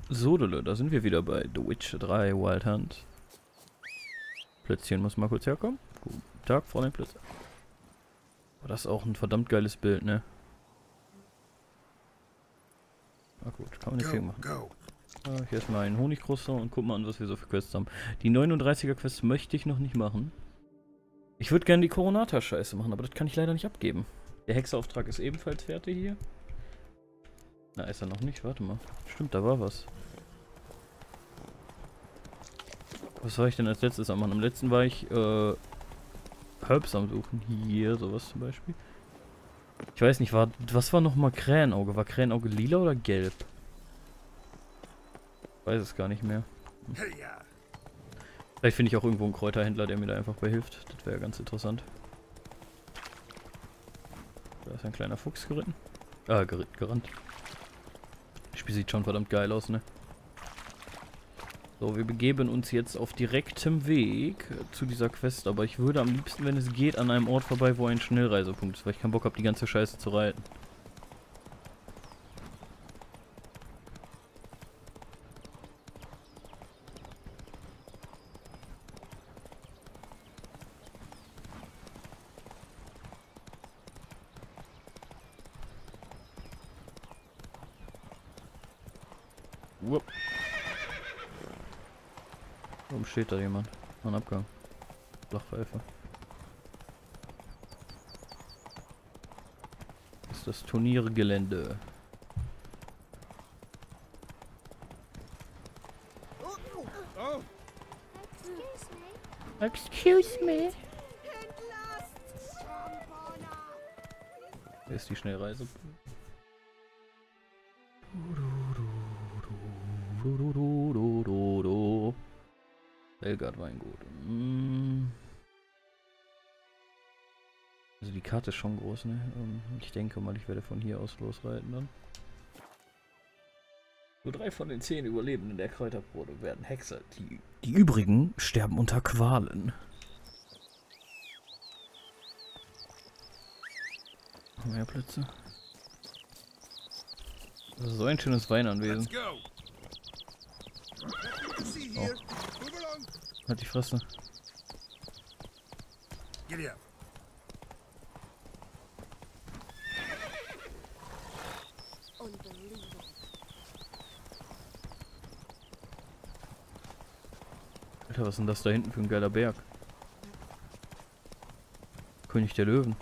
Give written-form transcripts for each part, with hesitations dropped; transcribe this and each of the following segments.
So, da sind wir wieder bei The Witcher 3 Wild Hunt. Plätzchen muss mal kurz herkommen. Guten Tag, Fräulein Plätzchen. Oh, das ist auch ein verdammt geiles Bild, ne? Na gut, kann man nicht viel machen. Hier ist mal ein Honigcroissant und guck mal an, was wir so für Quests haben. Die 39er Quests möchte ich noch nicht machen. Ich würde gerne die Coronata-Scheiße machen, aber das kann ich leider nicht abgeben. Der Hexerauftrag ist ebenfalls fertig hier. Na, ist er noch nicht? Warte mal. Stimmt, da war was. Was war ich denn als letztes am machen? Am letzten war ich, Herbs am Suchen. Hier, sowas zum Beispiel. Ich weiß nicht, was war nochmal Krähenauge? War Krähenauge lila oder gelb? Ich weiß es gar nicht mehr. Vielleicht finde ich auch irgendwo einen Kräuterhändler, der mir da einfach bei hilft. Das wäre ja ganz interessant. Da ist ein kleiner Fuchs geritten. Gerannt. Das Spiel sieht schon verdammt geil aus, ne? So, wir begeben uns jetzt auf direktem Weg zu dieser Quest, aber ich würde am liebsten, wenn es geht, an einem Ort vorbei, wo ein Schnellreisepunkt ist, weil ich keinen Bock habe, die ganze Scheiße zu reiten. Wupp. Warum steht da jemand? Ein Abgang. Flachpfeife. Das ist das Turniergelände. Excuse me. Wer ist die Schnellreise? Belgard Weingut. Also die Karte ist schon groß, ne? Ich denke mal, ich werde von hier aus losreiten dann. Nur 3 von den 10 Überlebenden der Kräuterprobe werden Hexer. Die übrigen sterben unter Qualen. Mehr Plätze. Das ist so ein schönes Weinanwesen. Oh. Halt die Fresse. Alter, was ist denn das da hinten für ein geiler Berg? König der Löwen.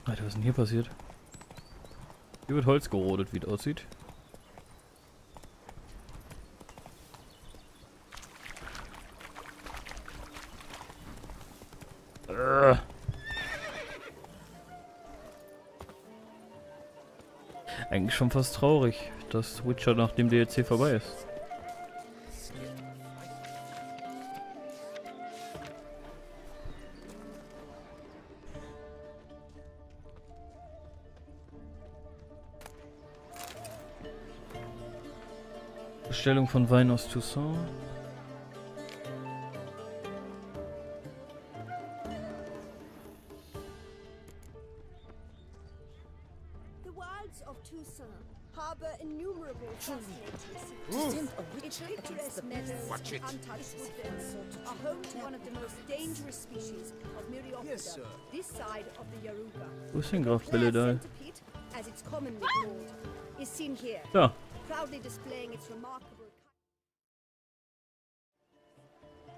Alter, was ist denn hier passiert? Hier wird Holz gerodet, wie es aussieht. Eigentlich schon fast traurig, dass Witcher nach dem DLC vorbei ist. Bestellung von Wein aus Toussaint. The wilds of Toussaint harbor innumerable fascinating its picturesque meadows and untouched woodlands are home to one of the most dangerous species of Myrioptera, this side of the Yaruga. Wo ist denn Graf Belledal? Centipede, as it's commonly called, is seen here. Ja. Proudly displaying its remarkable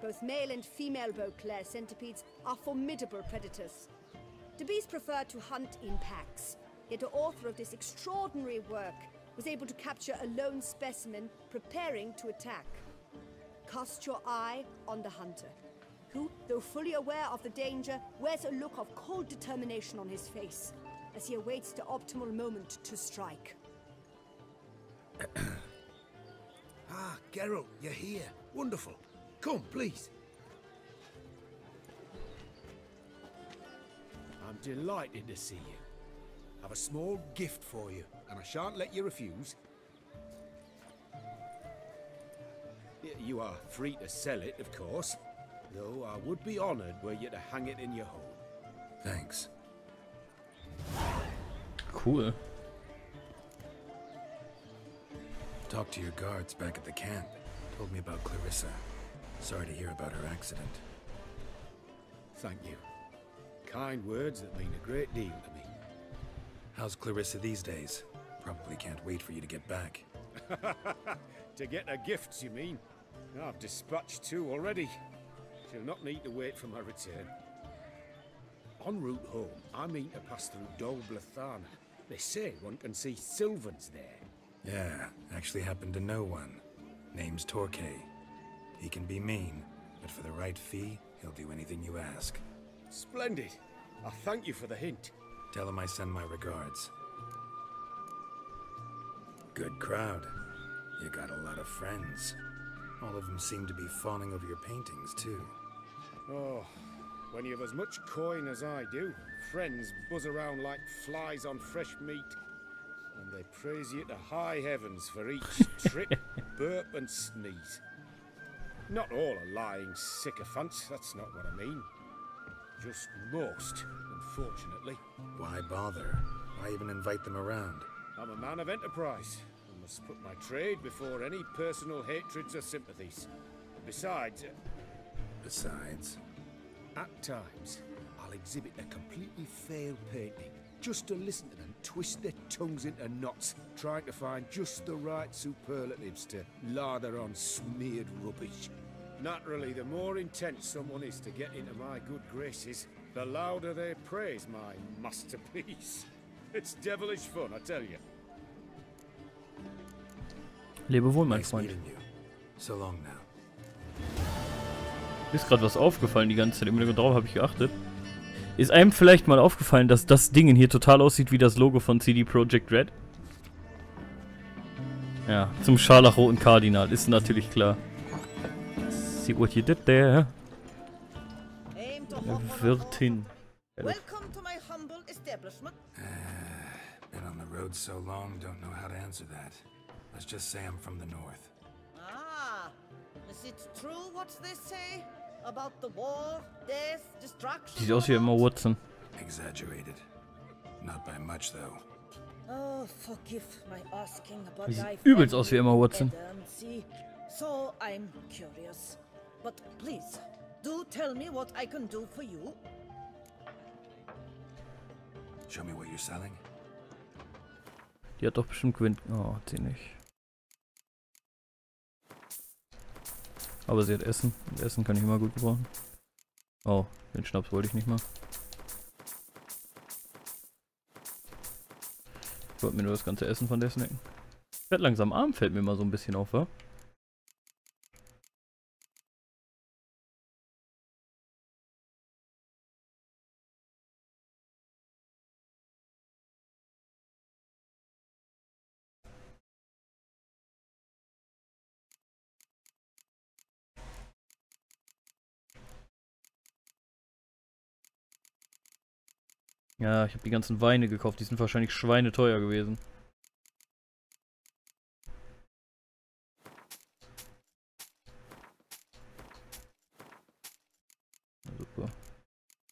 both male and female Beauclair centipedes are formidable predators. The bees prefer to hunt in packs, yet the author of this extraordinary work was able to capture a lone specimen preparing to attack. Cast your eye on the hunter, who, though fully aware of the danger, wears a look of cold determination on his face as he awaits the optimal moment to strike. Ah, Geralt, you're here. Wonderful. Come, please. I'm delighted to see you. I have a small gift for you, and I shan't let you refuse. You are free to sell it, of course, though I would be honoured were you to hang it in your home. Thanks. cool. Talked to your guards back at the camp. Told me about Clarissa. Sorry to hear about her accident. Thank you. Kind words that mean a great deal to me. How's Clarissa these days? Probably can't wait for you to get back. To get her gifts, you mean? I've dispatched 2 already. She'll not need to wait for my return. En route home, I mean to pass through Dol Blathan. They say one can see Sylvans there. Yeah, actually happen to know one. Name's Torquay. He can be mean, but for the right fee, he'll do anything you ask. Splendid. I thank you for the hint. Tell him I send my regards. Good crowd. You got a lot of friends. All of them seem to be fawning over your paintings, too. Oh, when you have as much coin as I do, friends buzz around like flies on fresh meat. And they praise you to high heavens for each trip, burp and sneeze. Not all are lying sycophants, that's not what I mean. Just most, unfortunately. Why bother? Why even invite them around? I'm a man of enterprise. I must put my trade before any personal hatreds or sympathies. Besides... At times, I'll exhibit a completely failed painting, just to listen to them twist their tongues into knots, trying to find just the right superlatives to lather on smeared rubbish. Naturally, the more intent someone is to get into my good graces, the louder they praise my masterpiece. It's devilish fun, I tell you. Lebe wohl, mein Freund. So long now. Mir ist gerade was aufgefallen die ganze Zeit. Immer drauf habe ich geachtet. Ist einem vielleicht mal aufgefallen, dass das Ding hier total aussieht wie das Logo von CD Projekt Red? Ja, zum scharlachroten Kardinal, ist natürlich klar. See what you did there. Wirtin. Welcome to my humble establishment. Been on the road so long, don't know how to answer that. Let's just say I'm from the north. Ah, is it true what they say about the war, death, destruction? Sieht aus wie Emma Watson. Exaggerated. Not by much though. Oh, forgive my asking about Sieht life. übelst aus wie Emma Watson. So I'm curious. But please, do tell me what I can do for you. Show me what you're selling. Die hat doch bestimmt gewinnt. Oh, hat sie nicht. Aber sie hat Essen. Und Essen kann ich immer gut gebrauchen. Oh, den Schnaps wollte ich nicht mal. Ich wollte mir nur das ganze Essen von der snacken. Ich werd langsam arm, fällt mir mal so ein bisschen auf, wa? Ja, ich habe die ganzen Weine gekauft. Die sind wahrscheinlich schweineteuer gewesen. Super.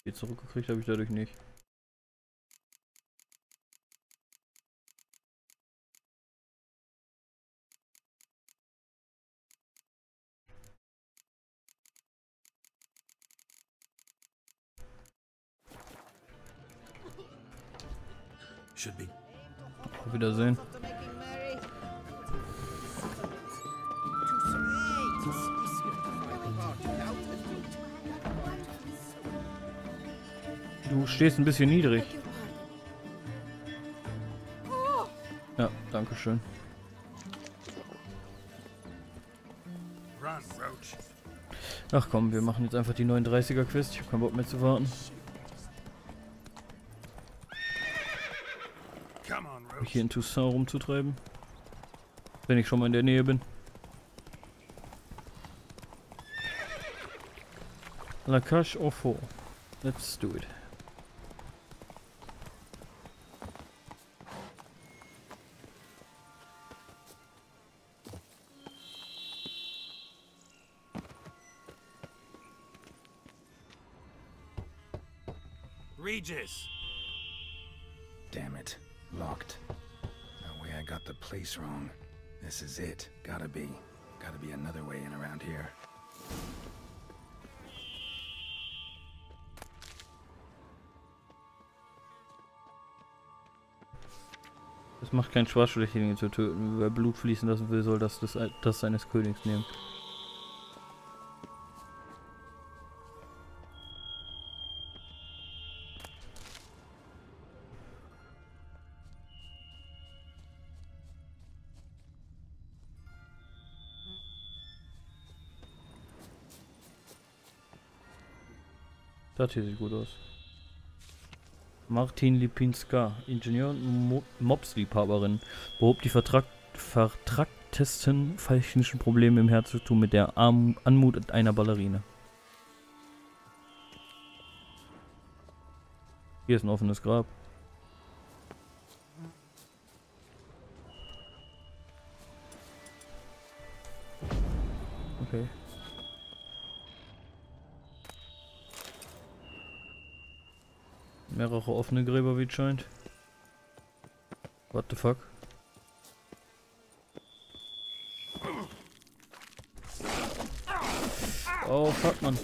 Die zurückgekriegt habe ich dadurch nicht. Should be. Auf Wiedersehen. Du stehst ein bisschen niedrig. Ja, danke schön. Ach komm, wir machen jetzt einfach die 39er Quest. Ich habe keinen Bock mehr zu warten. Mich hier in Toussaint rumzutreiben. Wenn ich schon mal in der Nähe bin. La cache au fond. Let's do it. Regis! Damn it. Locked. No way I got the place wrong. This is it. Gotta be another way in around here. Es macht keinen Spaß, Schwächlinge zu töten. Wer Blut fließen lassen will, soll das seines Königs nehmen. Das hier sieht gut aus. Martin Lipinska, Ingenieur und Mobsliebhaberin, behob die vertracktesten technischen Probleme im Herzogtum mit der Anmut einer Ballerine. Hier ist ein offenes Grab. Okay. Mehrere offene Gräber, wie es scheint. What the fuck? Oh fuck, Mann.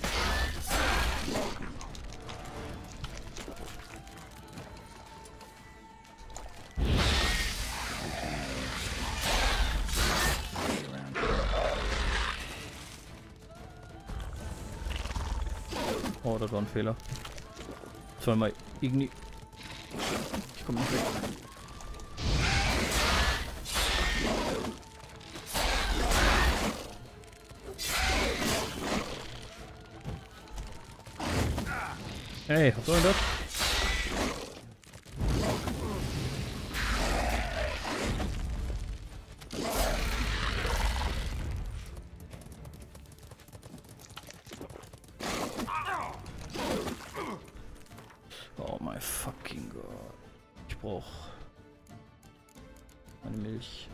Oh, das war ein Fehler. Zweimal irgendwie. Ich komme nicht weg. Hey, was soll denn das? Oh mein fucking Gott. Ich brauch meine Milch.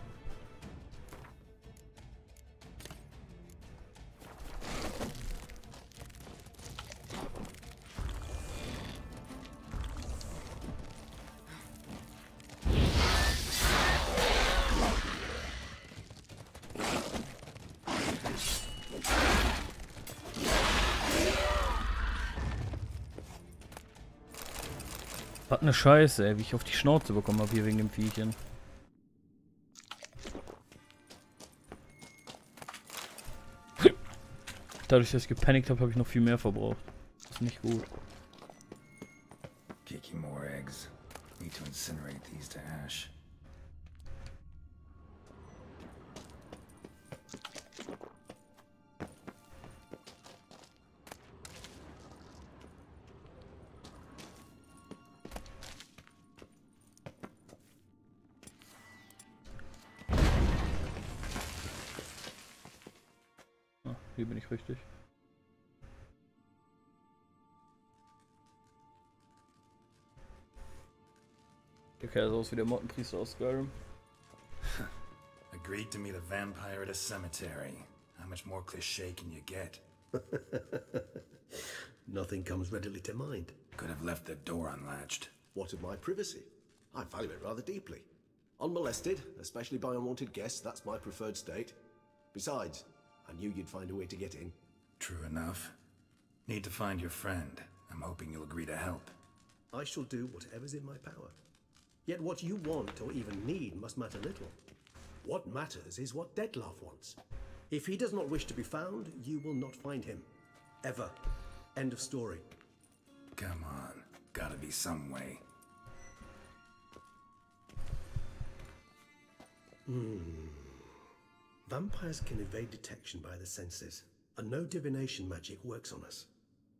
Was ne Scheiße, ey, wie ich auf die Schnauze bekommen habe hier wegen dem Viechchen. Dadurch, dass ich gepanikt habe, habe ich noch viel mehr verbraucht. Das ist nicht gut. Kicking more eggs. Need to incinerate these to ash. Hier bin ich richtig. Der Kerl sah aus wie der Mottenpriester aus Skyrim. Agreed to meet a vampire at a cemetery. How much more cliché can you get? Nothing comes readily to mind. Could have left the door unlatched. What of my privacy? I value it rather deeply. Unmolested, especially by unwanted guests, that's my preferred state. Besides, I knew you'd find a way to get in. True enough. Need to find your friend. I'm hoping you'll agree to help. I shall do whatever's in my power. Yet what you want or even need must matter little. What matters is what Dettlaff wants. If he does not wish to be found, you will not find him. Ever. End of story. Come on. Gotta be some way. Vampires can evade detection by the senses, and no divination magic works on us.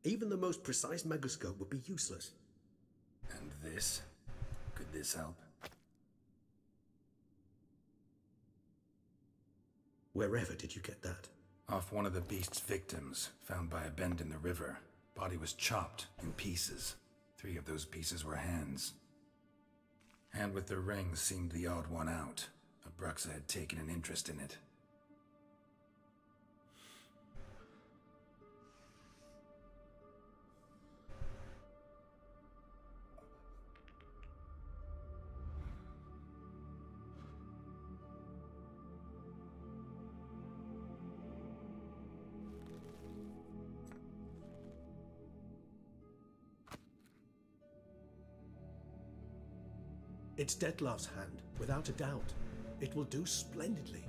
Even the most precise megascope would be useless. And this? Could this help? Wherever did you get that? Off one of the beast's victims, found by a bend in the river. Body was chopped in pieces. 3 of those pieces were hands. Hand with the ring seemed the odd one out. Abruxa had taken an interest in it. It's Dettlaff's hand, without a doubt. It will do splendidly.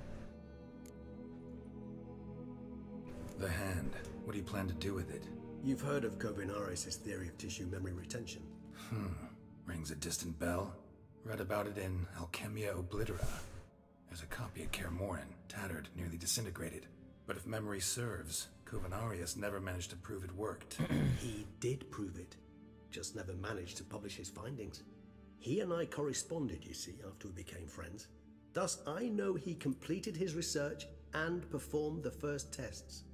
The hand. What do you plan to do with it? You've heard of Kovinaris' theory of tissue memory retention. Rings a distant bell. Read about it in Alchemia Oblitera. There's a copy at Kaer Morhen, tattered, nearly disintegrated. But if memory serves, Kovinaris never managed to prove it worked. He did prove it, just never managed to publish his findings. He and I corresponded, you see, after we became friends. Thus, I know he completed his research and performed the first tests.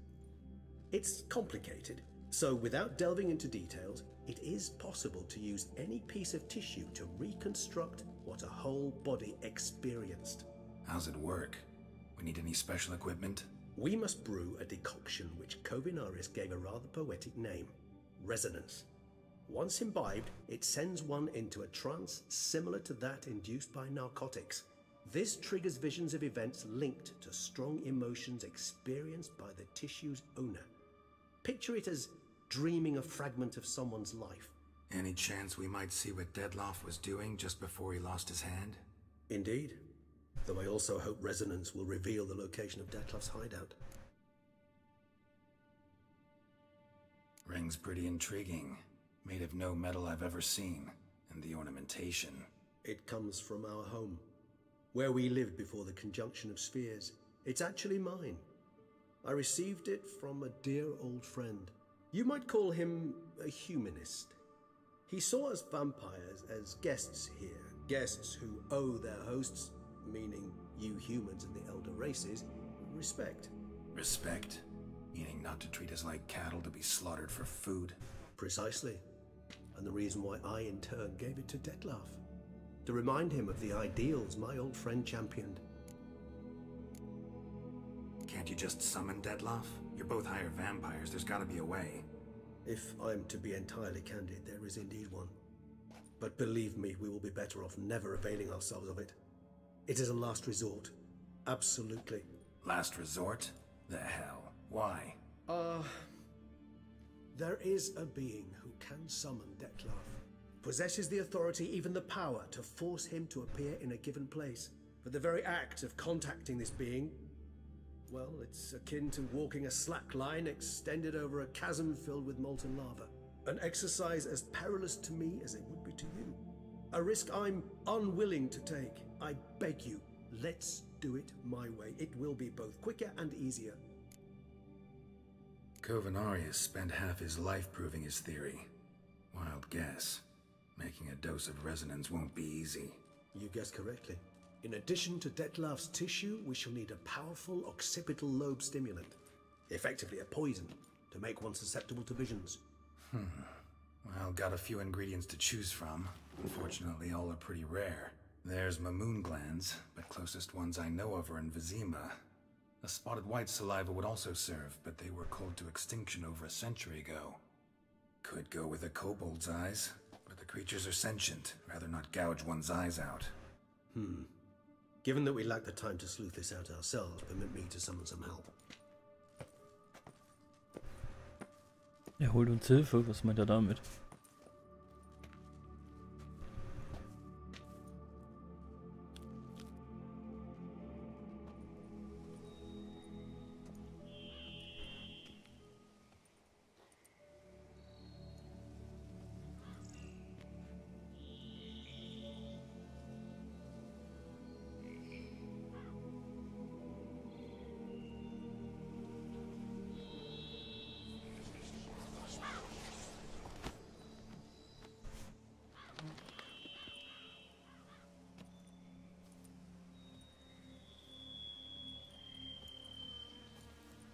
It's complicated, so without delving into details, it is possible to use any piece of tissue to reconstruct what a whole body experienced. How's it work? We need any special equipment? We must brew a decoction which Kovinaris gave a rather poetic name, resonance. Once imbibed, it sends one into a trance similar to that induced by narcotics. This triggers visions of events linked to strong emotions experienced by the tissue's owner. Picture it as dreaming a fragment of someone's life. Any chance we might see what Dettlaff was doing just before he lost his hand? Indeed. Though I also hope resonance will reveal the location of Dettlaff's hideout. Ring's pretty intriguing. Made of no metal I've ever seen. And the ornamentation. It comes from our home, where we lived before the conjunction of spheres. It's actually mine. I received it from a dear old friend. You might call him a humanist. He saw us vampires as guests here, guests who owe their hosts, meaning you humans and the elder races, respect. Respect? Meaning not to treat us like cattle to be slaughtered for food? Precisely. And the reason why I in turn gave it to Dettlaff. To remind him of the ideals my old friend championed. Can't you just summon Dettlaff? You're both higher vampires, there's gotta be a way. If I'm to be entirely candid, there is indeed one. But believe me, we will be better off never availing ourselves of it. It is a last resort. Absolutely. Last resort? The hell? Why? There is a being who can summon Dettlaff. Possesses the authority, even the power, to force him to appear in a given place. But the very act of contacting this being, well, it's akin to walking a slack line extended over a chasm filled with molten lava. An exercise as perilous to me as it would be to you. A risk I'm unwilling to take. I beg you, let's do it my way. It will be both quicker and easier. Kovinaris spent half his life proving his theory. Wild guess. Making a dose of resonance won't be easy. You guessed correctly. In addition to Dettlaff's tissue, we shall need a powerful occipital lobe stimulant. Effectively a poison, to make one susceptible to visions. Well, got a few ingredients to choose from. Unfortunately, all are pretty rare. There's Mamoon glands, but closest ones I know of are in Vizima. A spotted white saliva would also serve, but they were cold to extinction over a century ago. Could go with a kobold's eyes, but the creatures are sentient. Rather not gouge one's eyes out. Given that we lack the time to sleuth this out ourselves, permit me to summon some help. Er holt uns Hilfe, was meint er damit?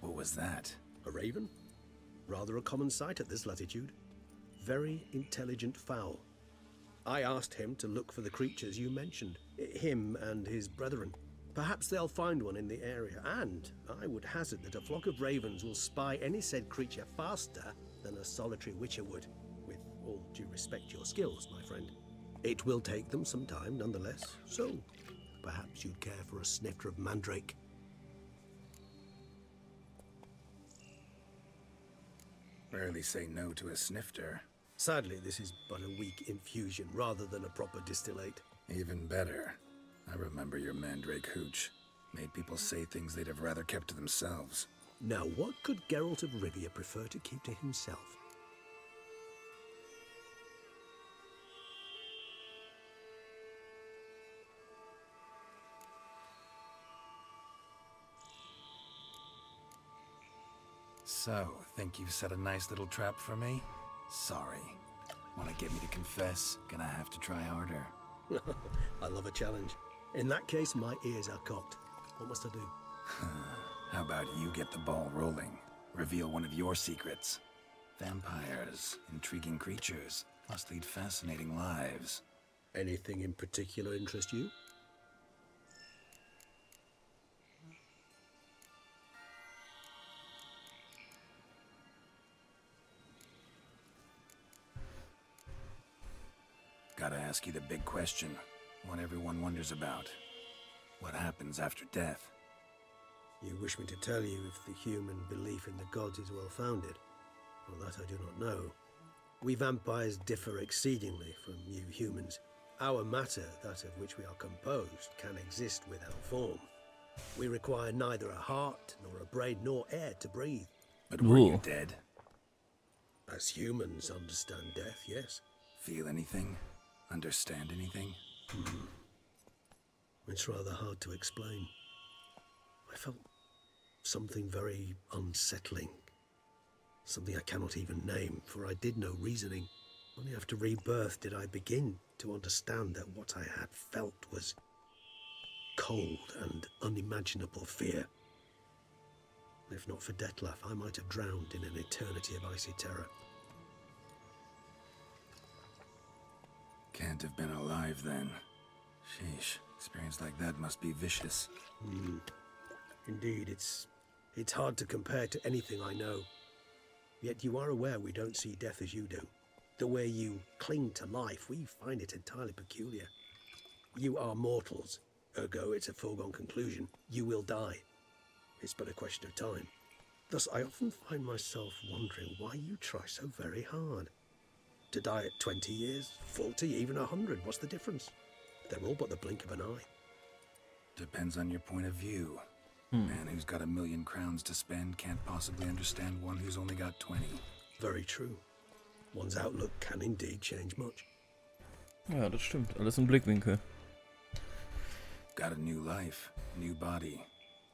What was that? A raven? Rather a common sight at this latitude. Very intelligent fowl. I asked him to look for the creatures you mentioned. Him and his brethren. Perhaps they'll find one in the area, and I would hazard that a flock of ravens will spy any said creature faster than a solitary witcher would. With all due respect to your skills, my friend. It will take them some time, nonetheless, so perhaps you'd care for a snifter of mandrake. Rarely say no to a snifter. Sadly, this is but a weak infusion rather than a proper distillate. Even better. I remember your mandrake hooch. Made people say things they'd have rather kept to themselves. Now, what could Geralt of Rivia prefer to keep to himself? So, think you've set a nice little trap for me? Sorry. Want to get me to confess? Gonna have to try harder. I love a challenge. In that case, my ears are cocked. What must I do? How about you get the ball rolling? Reveal one of your secrets. Vampires, intriguing creatures, must lead fascinating lives. Anything in particular interest you? Gotta ask you the big question, what everyone wonders about. What happens after death? You wish me to tell you if the human belief in the gods is well founded? Well, that I do not know. We vampires differ exceedingly from you humans. Our matter, that of which we are composed, can exist without form. We require neither a heart, nor a brain, nor air to breathe. But were you dead? As humans understand death, yes. Feel anything? Understand anything? It's rather hard to explain. I felt something very unsettling. Something I cannot even name, for I did no reasoning. Only after rebirth did I begin to understand that what I had felt was cold and unimaginable fear. If not for Dettlaff, I might have drowned in an eternity of icy terror. Can't have been alive then. Sheesh, experience like that must be vicious. Indeed, it's hard to compare to anything I know. Yet you are aware we don't see death as you do. The way you cling to life, we find it entirely peculiar. You are mortals, ergo it's a foregone conclusion. You will die. It's but a question of time. Thus, I often find myself wondering why you try so very hard. To die at 20 years, 40, even 100, what's the difference? They're all but the blink of an eye. Depends on your point of view. Man who's got 1,000,000 crowns to spend can't possibly understand one who's only got 20. Very true. One's outlook can indeed change much. Ja, das stimmt. Alles im Blickwinkel. Got a new life, new body.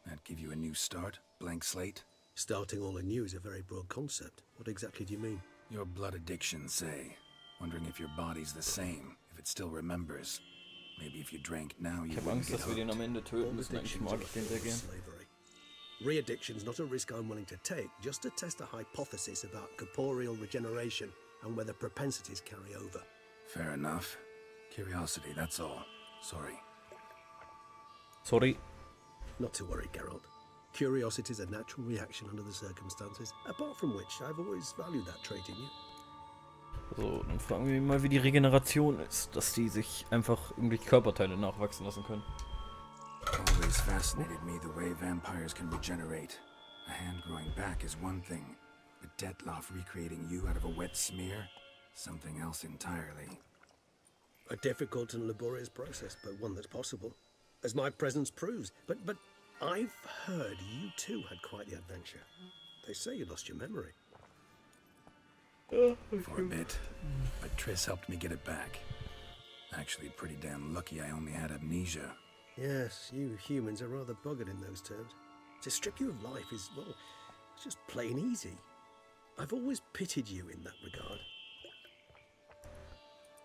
That give you a new start, blank slate? Starting all anew is a very broad concept. What exactly do you mean? Your blood addiction, say. Wondering if your body's the same, if it still remembers. Maybe if you drank now, you Ich habe wouldn't Angst, get dass wir den am hooked. Ende töten müssen. Eigentlich mag ich den sehr gern. Slavery. Re-addiction's not a risk I'm willing to take, just to test a hypothesis about corporeal regeneration and whether propensities carry over. Fair enough. Curiosity, that's all. Sorry. Sorry. Not to worry, Geralt. Curiosity is a natural reaction under the circumstances, apart from which I've always valued that trait in you. So, dann fragen wir ihn mal, wie die Regeneration ist, dass die sich einfach irgendwelche Körperteile nachwachsen lassen können. Always fascinated me the way vampires can regenerate. A hand growing back is one thing, but Dettlaff recreating you out of a wet smear? Something else entirely. A difficult and laborious process, but one that's possible, as my presence proves. But I've heard you too had quite the adventure. They say you lost your memory. For a bit, but Triss helped me get it back. Actually, pretty damn lucky I only had amnesia. Yes, you humans are rather buggered in those terms. To strip you of life is, well, it's just plain easy. I've always pitied you in that regard.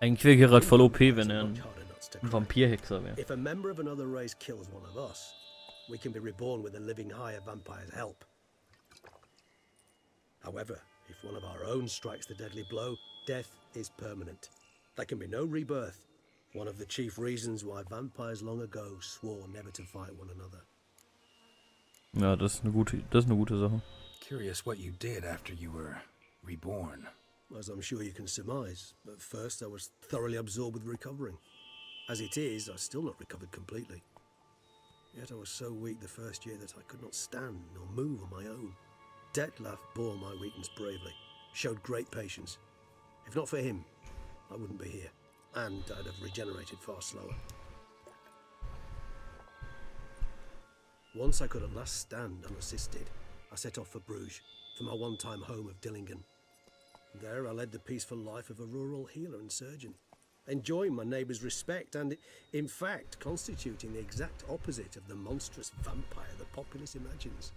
Eigentlich wäre Geralt voll OP, wenn er ein Vampirhexer wäre. If a member of another race kills one of us, we can be reborn with a living higher vampire's help. However, if one of our own strikes the deadly blow, death is permanent. There can be no rebirth. One of the chief reasons why vampires long ago swore never to fight one another. Ja, das ist eine gute Sache. Curious what you did after you were reborn. As I'm sure you can surmise, at first I was thoroughly absorbed with recovering. As it is, I've still not recovered completely. Yet I was so weak the first year that I could not stand nor move on my own. Dettlaff bore my weakness bravely, showed great patience. If not for him, I wouldn't be here. and I'd have regenerated far slower. Once I could at last stand unassisted, I set off for Bruges, for my one-time home of Dillingen. There I led the peaceful life of a rural healer and surgeon, enjoying my neighbours' respect and, in fact, constituting the exact opposite of the monstrous vampire the populace imagines.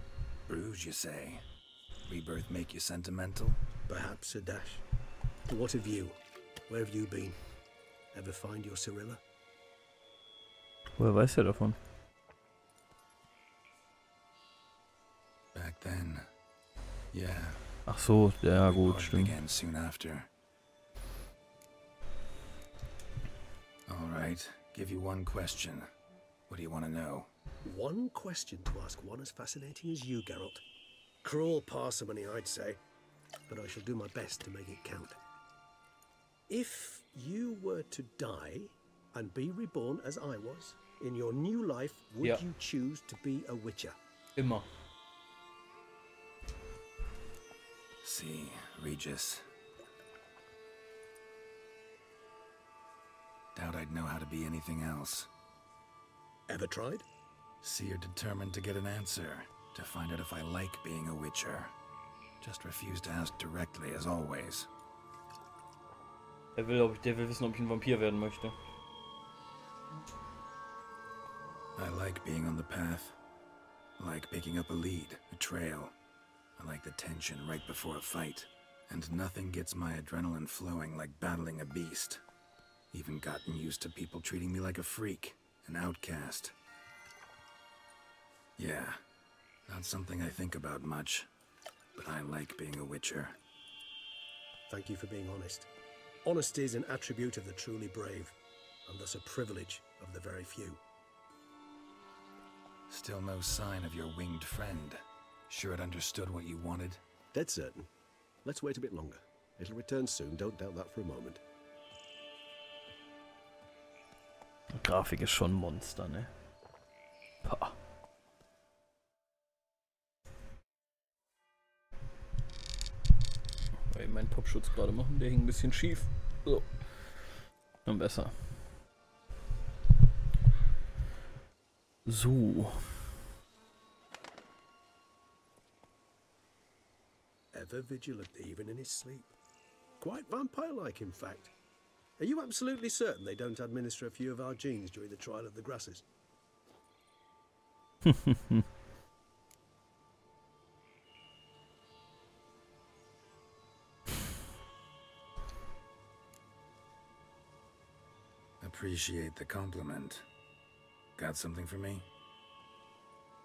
Bruges, you say? Rebirth make you sentimental? Perhaps a dash. But what of you? Where have you been? Ever find your Cyrilla? Woher weiß er davon? Back then, yeah. Ach so, ja gut, Rebirth stimmt. began soon after. All right, give you one question. What do you want to know? One question to ask one as fascinating as you, Geralt. Cruel parsimony, I'd say, but I shall do my best to make it count. If you were to die and be reborn as I was, in your new life, would Ja. you choose to be a Witcher? Immer. See, Regis. Doubt I'd know how to be anything else. Ever tried? See, you're determined to get an answer, to find out if I like being a Witcher. Just refuse to ask directly, as always. Der will wissen, ob ich ein Vampir werden möchte. I like being on the path. I like picking up a lead, a trail. I like the tension right before a fight. And nothing gets my adrenaline flowing like battling a beast. Even gotten used to people treating me like a freak, an outcast. Yeah, not something I think about much, but I like being a Witcher. Thank you for being honest. Honesty is an attribute of the truly brave, and thus a privilege of the very few. Still no sign of your winged friend. Sure it understood what you wanted? Dead certain. Let's wait a bit longer. It'll return soon, don't doubt that for a moment. Die Grafik ist schon ein Monster, ne? Pah. Weil ich meinen Popschutz gerade machen, der hing ein bisschen schief. So. Dann besser. So. Ever vigilant even in his sleep. Quite vampire-like, in fact. Are you absolutely certain they don't administer a few of our genes during the trial of the grasses? Appreciate the compliment. Got something for me?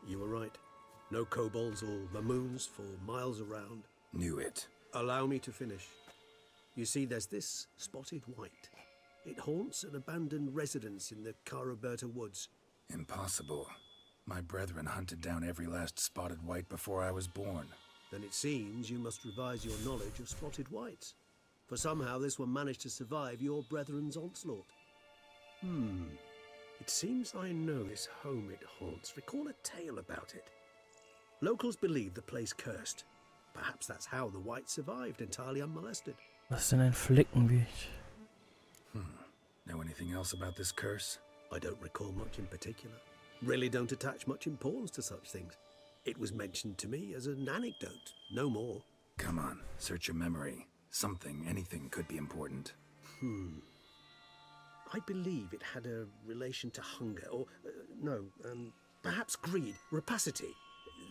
You were right. No kobolds or mamoons for miles around. Knew it. Allow me to finish. You see, there's this spotted white. It haunts an abandoned residence in the Caraberta woods. Impossible. My brethren hunted down every last spotted white before I was born. Then it seems you must revise your knowledge of spotted whites. For somehow this one managed to survive your brethren's onslaught. It seems I know this home it haunts. Recall a tale about it. Locals believe the place cursed. Perhaps that's how the white survived entirely unmolested. Was ist denn ein Flickenwicht? Know anything else about this curse? I don't recall much in particular. Really don't attach much importance to such things. It was mentioned to me as an anecdote, no more. Come on, search your memory. Something, anything could be important. I believe it had a relation to hunger, or, perhaps greed, rapacity.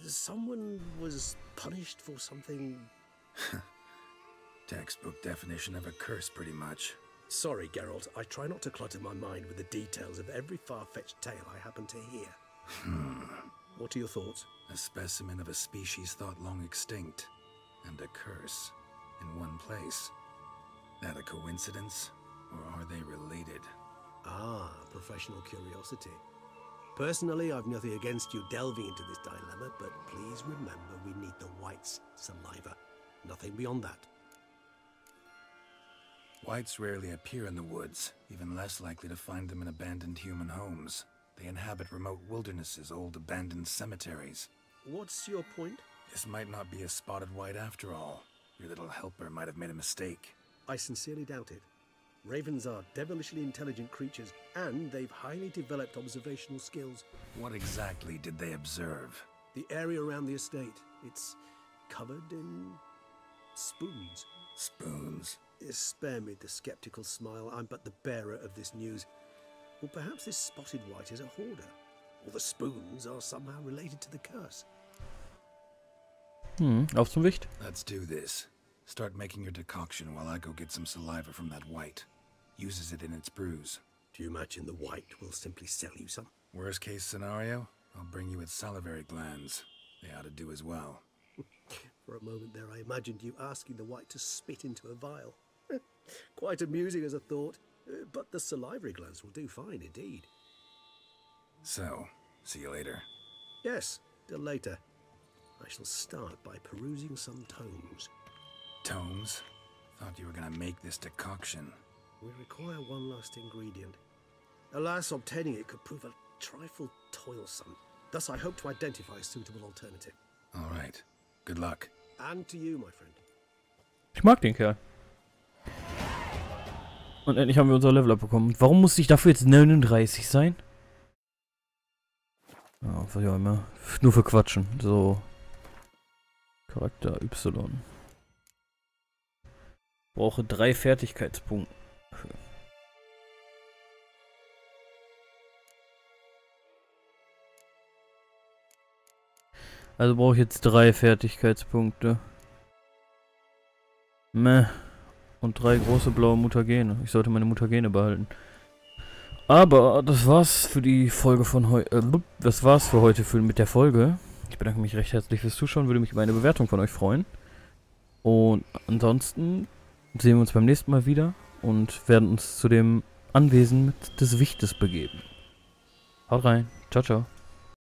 Someone was punished for something... Textbook definition of a curse, pretty much. Sorry, Geralt, I try not to clutter my mind with the details of every far-fetched tale I happen to hear. What are your thoughts? A specimen of a species thought long extinct, and a curse in one place. That a coincidence, or are they related? Ah, professional curiosity. Personally, I've nothing against you delving into this dilemma, but please remember we need the white's saliva. Nothing beyond that. Whites rarely appear in the woods, even less likely to find them in abandoned human homes. They inhabit remote wildernesses, old abandoned cemeteries. What's your point? This might not be a spotted white after all. Your little helper might have made a mistake. I sincerely doubt it. Ravens are devilishly intelligent creatures, and they've highly developed observational skills. What exactly did they observe? The area around the estate, it's covered in spoons. Spoons? Spare me the skeptical smile. I'm but the bearer of this news. Or perhaps this spotted wight is a hoarder, or the spoons are somehow related to the curse. Auf zum Wicht. Let's do this. Start making your decoction while I go get some saliva from that wight. Uses it in its brews. Do you imagine the wight will simply sell you some? Worst case scenario, I'll bring you its salivary glands. They ought to do as well. For a moment there I imagined you asking the wight to spit into a vial. Quite amusing as a thought, but the salivary glands will do fine indeed. So, see you later. Yes, till later. I shall start by perusing some tomes. Tomes? Thought you were gonna make this decoction. We require one last ingredient. Alas, obtaining it could prove a trifle toilsome. Thus I hope to identify a suitable alternative. All right. Good luck. And to you, my friend. Ich mag den Kerl. Und endlich haben wir unser Level up bekommen. Warum musste ich dafür jetzt 39 sein? Ja, was auch immer. Nur für Quatschen. So. Charakter Y. Brauche 3 Fertigkeitspunkte. Also brauche ich jetzt 3 Fertigkeitspunkte. Meh. Und 3 große blaue Mutagene. Ich sollte meine Mutagene behalten. Aber das war's für die Folge von heute. Das war's für heute mit der Folge. Ich bedanke mich recht herzlich fürs Zuschauen. Würde mich über eine Bewertung von euch freuen. Und ansonsten sehen wir uns beim nächsten Mal wieder. Und werden uns zu dem Anwesen des Wichtes begeben. Haut rein. Ciao, ciao.